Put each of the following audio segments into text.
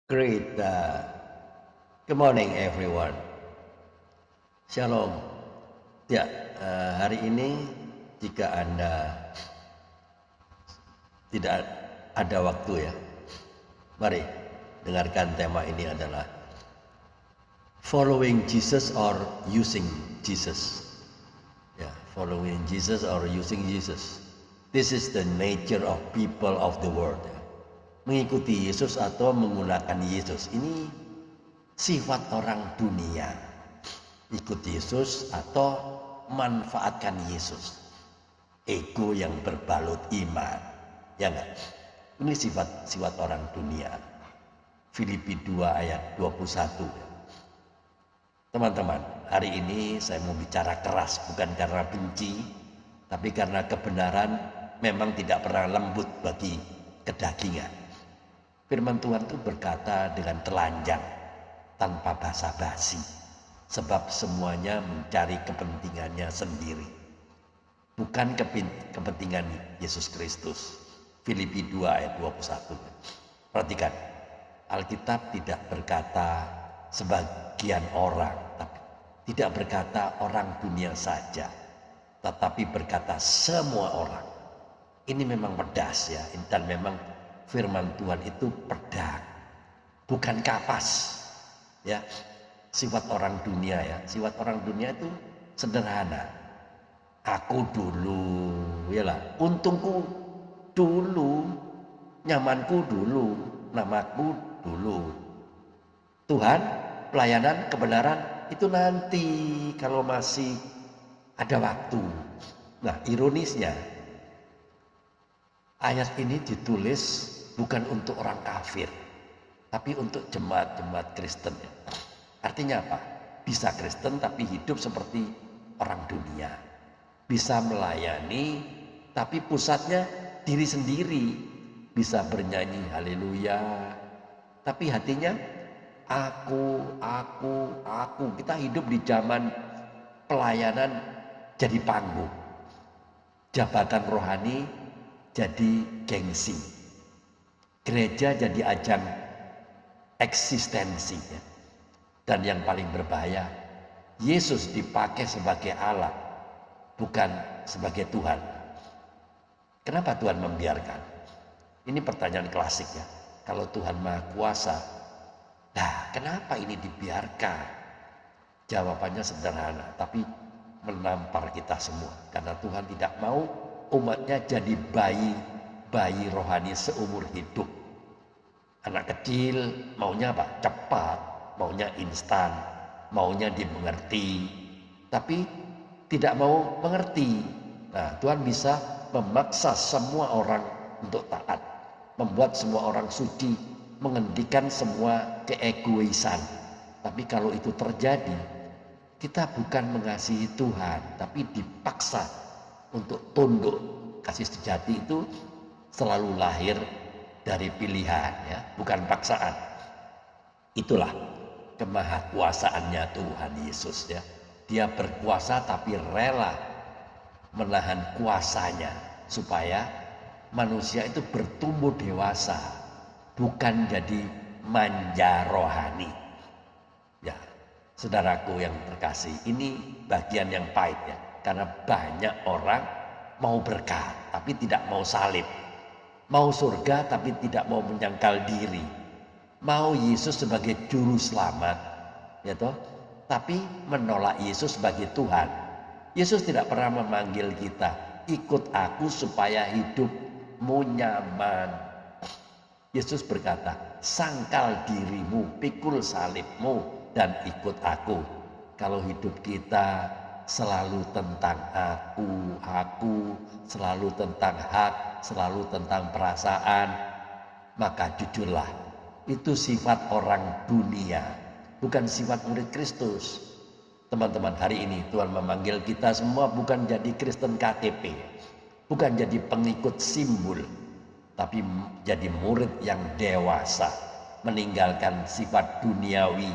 Great. Good morning, everyone. Shalom. Ya, hari ini jika Anda tidak ada waktu ya, mari dengarkan tema ini adalah Following Jesus or Using Jesus. Ya, following Jesus or using Jesus. This is the nature of people of the world. Ya. Mengikuti Yesus atau menggunakan Yesus. Ini sifat orang dunia. Ikut Yesus atau manfaatkan Yesus. Ego yang berbalut iman. Ya enggak? Ini sifat orang dunia. Filipi 2 ayat 21. Teman-teman, hari ini saya mau bicara keras, bukan karena benci, tapi karena kebenaran memang tidak pernah lembut bagi kedagingan. Firman Tuhan itu berkata dengan telanjang, tanpa basa-basi, sebab semuanya mencari kepentingannya sendiri, bukan kepentingan Yesus Kristus. Filipi 2 ayat 21. Perhatikan, Alkitab tidak berkata sebagian orang, tapi tidak berkata orang dunia saja, tetapi berkata semua orang. Ini memang pedas ya, dan memang firman Tuhan itu pedang, bukan kapas ya. Sifat orang dunia ya, sifat orang dunia itu sederhana. Aku dulu, yalah, untungku dulu, nyamanku dulu, namaku dulu. Tuhan, pelayanan, kebenaran itu nanti kalau masih ada waktu. Nah, ironisnya ayat ini ditulis bukan untuk orang kafir, tapi untuk jemaat-jemaat Kristen. Artinya apa? Bisa Kristen tapi hidup seperti orang dunia. Bisa melayani tapi pusatnya diri sendiri. Bisa bernyanyi haleluya, tapi hatinya aku. Kita hidup di zaman pelayanan jadi panggung, jabatan rohani jadi gengsi, gereja jadi ajang eksistensi. Dan yang paling berbahaya, Yesus dipakai sebagai alat, bukan sebagai Tuhan. Kenapa Tuhan membiarkan? Ini pertanyaan klasik ya. Kalau Tuhan Maha Kuasa, nah kenapa ini dibiarkan? Jawabannya sederhana, tapi menampar kita semua. Karena Tuhan tidak mau umatnya jadi bayi rohani seumur hidup. Anak kecil maunya apa? Cepat, maunya instan, maunya dimengerti, tapi tidak mau mengerti. Nah, Tuhan bisa memaksa semua orang untuk taat, membuat semua orang suci, menghentikan semua keegoisan. Tapi kalau itu terjadi, kita bukan mengasihi Tuhan, tapi dipaksa untuk tunduk. Kasih sejati itu selalu lahir dari pilihan ya, bukan paksaan. Itulah kemahakuasaannya Tuhan Yesus ya. Dia berkuasa tapi rela menahan kuasanya supaya manusia itu bertumbuh dewasa, bukan jadi manja rohani. Ya, saudaraku yang terkasih, ini bagian yang pahit ya. Karena banyak orang mau berkat tapi tidak mau salib, mau surga tapi tidak mau menyangkal diri, mau Yesus sebagai juru selamat, ya toh, tapi menolak Yesus sebagai Tuhan. Yesus tidak pernah memanggil kita, ikut aku supaya hidupmu nyaman. Yesus berkata, sangkal dirimu, pikul salibmu, dan ikut aku. Kalau hidup kita selalu tentang aku, selalu tentang hak, selalu tentang perasaan, maka jujurlah, itu sifat orang dunia, bukan sifat murid Kristus. Teman-teman, hari ini Tuhan memanggil kita semua bukan jadi Kristen KTP, bukan jadi pengikut simbol, tapi jadi murid yang dewasa, meninggalkan sifat duniawi.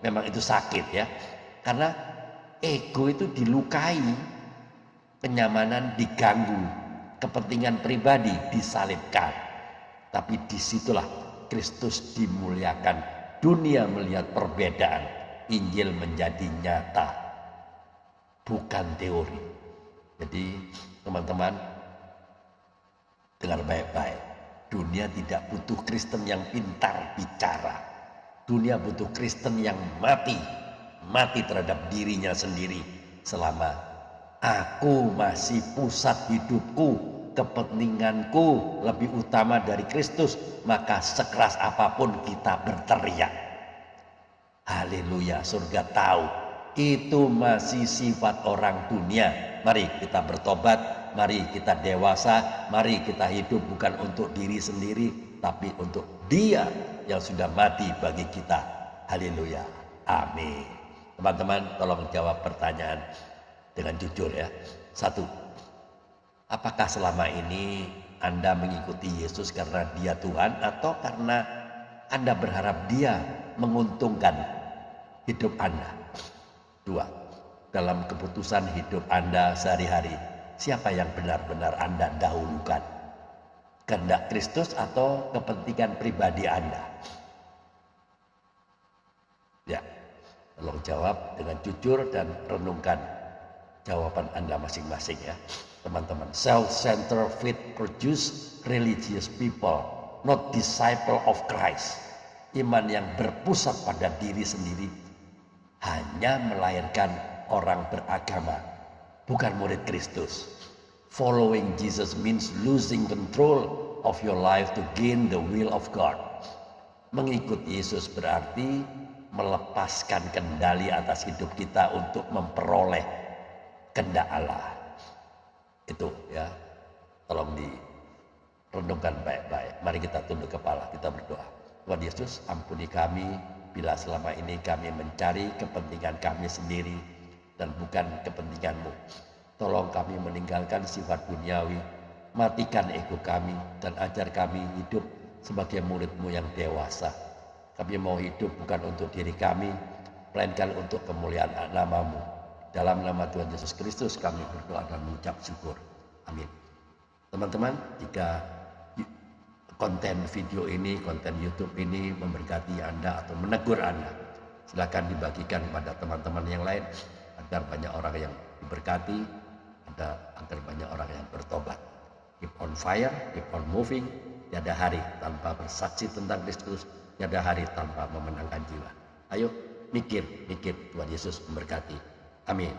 Memang itu sakit ya, karena ego itu dilukai, kenyamanan diganggu, kepentingan pribadi disalibkan. Tapi disitulah Kristus dimuliakan, dunia melihat perbedaan, Injil menjadi nyata, bukan teori. Jadi teman-teman, dengar baik-baik. Dunia tidak butuh Kristen yang pintar bicara. Dunia butuh Kristen yang mati terhadap dirinya sendiri. Selama aku masih pusat hidupku, kepentinganku lebih utama dari Kristus, maka sekeras apapun kita berteriak. Haleluya, surga tahu itu masih sifat orang dunia. Mari kita bertobat, mari kita dewasa, mari kita hidup bukan untuk diri sendiri, tapi untuk Dia yang sudah mati bagi kita. Haleluya, amin. Teman-teman, tolong jawab pertanyaan dengan jujur ya. 1. Apakah selama ini Anda mengikuti Yesus karena Dia Tuhan, atau karena Anda berharap Dia menguntungkan hidup Anda? 2. Dalam keputusan hidup Anda sehari-hari, siapa yang benar-benar Anda dahulukan? Kehendak Kristus atau kepentingan pribadi Anda? Ya, tolong jawab dengan jujur dan renungkan jawaban Anda masing-masing ya. Teman-teman, self-centered faith produce religious people, not disciple of Christ. Iman yang berpusat pada diri sendiri hanya melahirkan orang beragama, bukan murid Kristus. Following Jesus means losing control of your life to gain the will of God. Mengikut Yesus berarti melepaskan kendali atas hidup kita untuk memperoleh kehendak Allah. Itu ya, tolong direnungkan baik-baik. Mari kita tunduk kepala, kita berdoa. Tuhan Yesus, ampuni kami bila selama ini kami mencari kepentingan kami sendiri dan bukan kepentingan-Mu. Tolong kami meninggalkan sifat duniawi, matikan ego kami, dan ajar kami hidup sebagai murid-Mu yang dewasa. Kami mau hidup bukan untuk diri kami, melainkan untuk kemuliaan nama-Mu. Dalam nama Tuhan Yesus Kristus kami berdoa dan mengucap syukur. Amin. Teman-teman, jika konten video ini, konten YouTube ini memberkati Anda atau menegur Anda, silakan dibagikan kepada teman-teman yang lain agar banyak orang yang diberkati, agar banyak orang yang bertobat. Keep on fire, keep on moving. Tiada hari tanpa bersaksi tentang Kristus, tiada hari tanpa memenangkan jiwa. Ayo mikir, Tuhan Yesus memberkati. Amin.